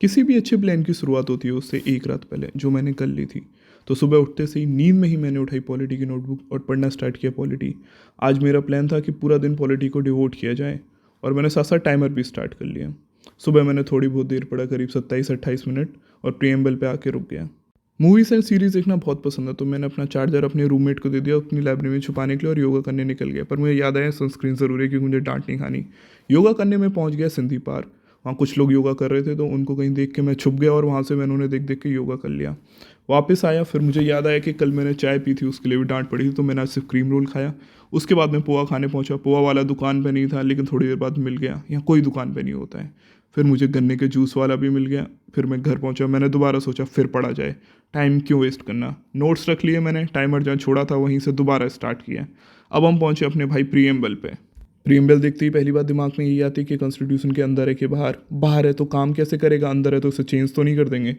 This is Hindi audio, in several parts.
किसी भी अच्छे प्लान की शुरुआत होती है उससे एक रात पहले, जो मैंने कर ली थी। तो सुबह उठते से ही नींद में ही मैंने उठाई पॉलिटी की नोटबुक और पढ़ना स्टार्ट किया पॉलिटी। आज मेरा प्लान था कि पूरा दिन पॉलिटी को डिवोट किया जाए और मैंने साथ साथ टाइमर भी स्टार्ट कर लिया। सुबह मैंने थोड़ी बहुत देर पढ़ा, करीब 27-28 मिनट, और प्रीएम्बल पे आके रुक गया। मूवीज़ एंड सीरीज़ देखना बहुत पसंद है, तो मैंने अपना चार्जर अपने रूममेट को दे दिया अपनी लाइब्रेरी में छुपाने के लिए और योगा करने निकल गया। पर मुझे याद आया सनस्क्रीन ज़रूरी है क्योंकि मुझे डांट नहीं खानी। योगा करने में पहुंच गया सिंधी पार्क। वहाँ कुछ लोग योगा कर रहे थे तो उनको कहीं देख के मैं छुप गया और वहाँ से मैंने उन्हें देख देख के योगा कर लिया। वापस आया, फिर मुझे याद आया कि कल मैंने चाय पी थी, उसके लिए भी डांट पड़ी थी, तो मैंने आज सिर्फ क्रीम रोल खाया। उसके बाद मैं पोहा खाने पहुंचा। पोहा वाला दुकान पे नहीं था, लेकिन थोड़ी देर बाद मिल गया। यहाँ कोई दुकान पे नहीं होता है। फिर मुझे गन्ने के जूस वाला भी मिल गया। फिर मैं घर पहुंचा, मैंने दोबारा सोचा फिर पढ़ा जाए, टाइम क्यों वेस्ट करना। नोट्स रख लिए मैंने, टाइमर जहाँ छोड़ा था वहीं से दोबारा स्टार्ट किया। अब हम पहुंचे अपने भाई प्रीएम्बल पे। प्रीएम्बल देखते ही पहली बात दिमाग में यही आती है कि कॉन्स्टिट्यूशन के अंदर है कि बाहर। बाहर है तो काम कैसे करेगा, अंदर है तो उसे चेंज तो नहीं कर देंगे।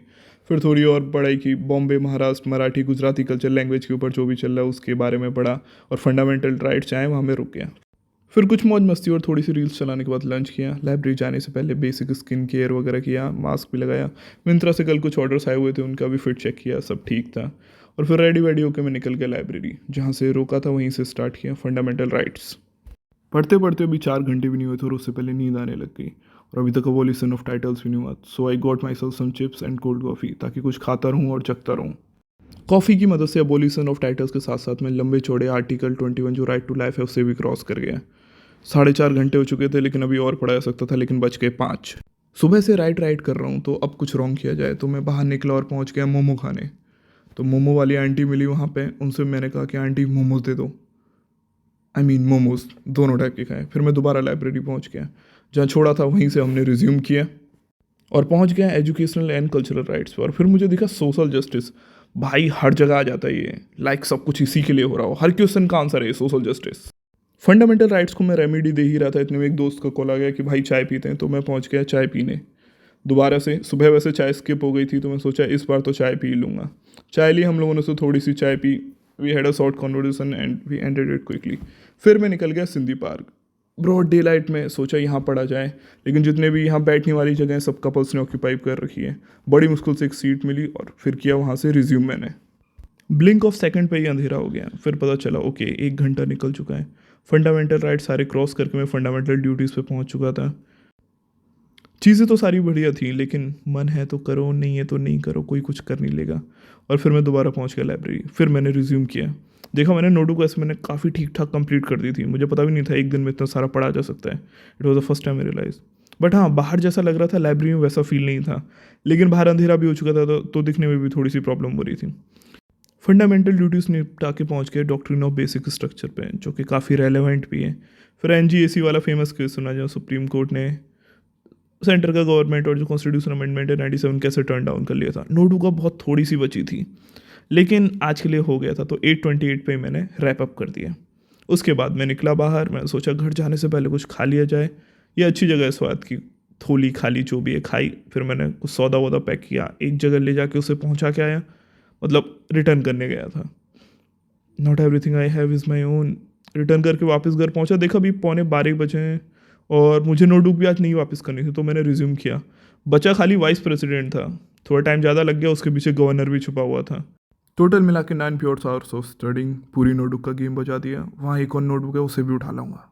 फिर थोड़ी और पढ़ाई की, बॉम्बे, महाराष्ट्र, मराठी, गुजराती कल्चर, लैंग्वेज के ऊपर जो भी चल रहा है उसके बारे में पढ़ा और फंडामेंटल राइट्स आए वहाँ में रुक गया। फिर कुछ मौज मस्ती और थोड़ी सी रील्स चलाने के बाद लंच किया। लाइब्रेरी जाने से पहले बेसिक स्किन केयर वगैरह किया, मास्क भी लगाया। मिंत्रा से कल कुछ ऑर्डर्स आए हुए थे, उनका भी फिट चेक किया, सब ठीक था। और फिर रेडी वेडी होकर मैं निकल गया लाइब्रेरी। जहाँ से रोका था वहीं से स्टार्ट किया फंडामेंटल राइट्स। पढ़ते पढ़ते अभी 4 घंटे भी नहीं हुए थे और उससे पहले नींद आने लग गई। और अभी तक अबॉलिशन ऑफ टाइटल्स भी नहीं हुआ। So I got myself some chips and cold coffee, ताकि कुछ खाता रहूँ और जगता रहूँ। कॉफ़ी की मदद से अबॉलिशन ऑफ टाइटल्स के साथ साथ मैं लंबे चौड़े आर्टिकल 21 जो राइट टू लाइफ है उससे भी क्रॉस कर गया। 4:30 घंटे हो चुके थे, लेकिन अभी और पढ़ा जा सकता था, लेकिन बच गए 5। सुबह से राइट राइट कर रहा हूँ, तो अब कुछ रॉन्ग किया जाए। तो मैं बाहर निकला और पहुँच गया मोमो खाने। तो मोमो वाली आंटी मिली वहाँ पे, उनसे मैंने कहा कि आंटी मोमोज दे दो। मोमोज दोनों टाइप के खाए। फिर मैं दोबारा लाइब्रेरी पहुँच गया, जहाँ छोड़ा था वहीं से हमने रिज्यूम किया और पहुँच गया एजुकेशनल एंड कल्चरल राइट्स पर। और फिर मुझे दिखा सोशल जस्टिस। भाई हर जगह आ जाता है ये, लाइक सब कुछ इसी के लिए हो रहा हो, हर क्वेश्चन का आंसर है सोशल जस्टिस। फंडामेंटल राइट्स को मैं रेमेडी दे ही रहा था, इतने में एक दोस्त का कॉल आ गया कि भाई चाय पीते हैं। तो मैं पहुंच गया चाय पीने दोबारा से। सुबह वैसे चाय स्किप हो गई थी, तो मैं सोचा इस बार तो चाय पी लूँगा। चाय ली हम लोगों ने, से थोड़ी सी चाय पी। We had a short conversation and we ended it quickly. फिर मैं निकल गया Sindhi Park. Broad daylight में सोचा यहाँ पढ़ा जाए, लेकिन जितने भी यहाँ बैठने वाली जगह हैं सब कपल्स ने ऑक्यूपाई कर रखी है। बड़ी मुश्किल से एक सीट मिली और फिर किया वहाँ से रिज्यूम मैंने। ब्लिंक ऑफ सेकंड पे ही अंधेरा हो गया। फिर पता चला ओके 1 घंटा निकल चुका है। फंडामेंटल राइट सारे क्रॉस करके मैं फंडामेंटल ड्यूटीज़ पे पहुंच चुका था। चीज़ें तो सारी बढ़िया थी, लेकिन मन है तो करो, नहीं है तो नहीं करो, कोई कुछ कर नहीं लेगा। और फिर मैं दोबारा पहुंच गया लाइब्रेरी। फिर मैंने रिज्यूम किया। देखा मैंने नोटबुक ऐसे मैंने काफ़ी ठीक ठाक कंप्लीट कर दी थी। मुझे पता भी नहीं था एक दिन में इतना सारा पढ़ा जा सकता है। It was the first time I realize. But हाँ, बाहर जैसा लग रहा था लाइब्रेरी में वैसा फील नहीं था। लेकिन बाहर अंधेरा भी हो चुका था, तो दिखने में भी थोड़ी सी प्रॉब्लम हो रही थी। फंडामेंटल ड्यूटीज़ निपटा के पहुंच गए डॉक्ट्रिन ऑफ बेसिक स्ट्रक्चर पे, जो कि काफ़ी रेलेवेंट भी है। फिर एनजीएसी वाला फेमस केस सुना, जहाँ सुप्रीम कोर्ट ने सेंटर का गवर्नमेंट और जो कॉन्स्टिट्यूशन अमेंडमेंट है 97 कैसे टर्न डाउन कर लिया था। नोटबुक का बहुत थोड़ी सी बची थी, लेकिन आज के लिए हो गया था, तो 8:28 पे मैंने रैप अप कर दिया। उसके बाद मैं निकला बाहर। मैं सोचा घर जाने से पहले कुछ खा लिया जाए। ये अच्छी जगह है स्वाद की, थोली खाली जो भी है खाई। फिर मैंने कुछ सौदा वौदा पैक किया, एक जगह ले जाके उसे पहुंचा के आया, मतलब रिटर्न करने गया था। Not everything I have is my own. Return करके वापस घर पहुंचा, देखा अभी 11:15 बजे हैं और मुझे नोटबुक भी आज नहीं वापस करनी थी, तो मैंने रिज्यूम किया। बचा खाली वाइस प्रेसिडेंट था। थोड़ा टाइम ज़्यादा लग गया, उसके पीछे गवर्नर भी छुपा हुआ था। टोटल मिला के 9 प्योर आवर्स ऑफ स्टडिंग पूरी नोटबुक का गेम बचा दिया। वहाँ एक और नोटबुक है, उसे भी उठा लाऊंगा।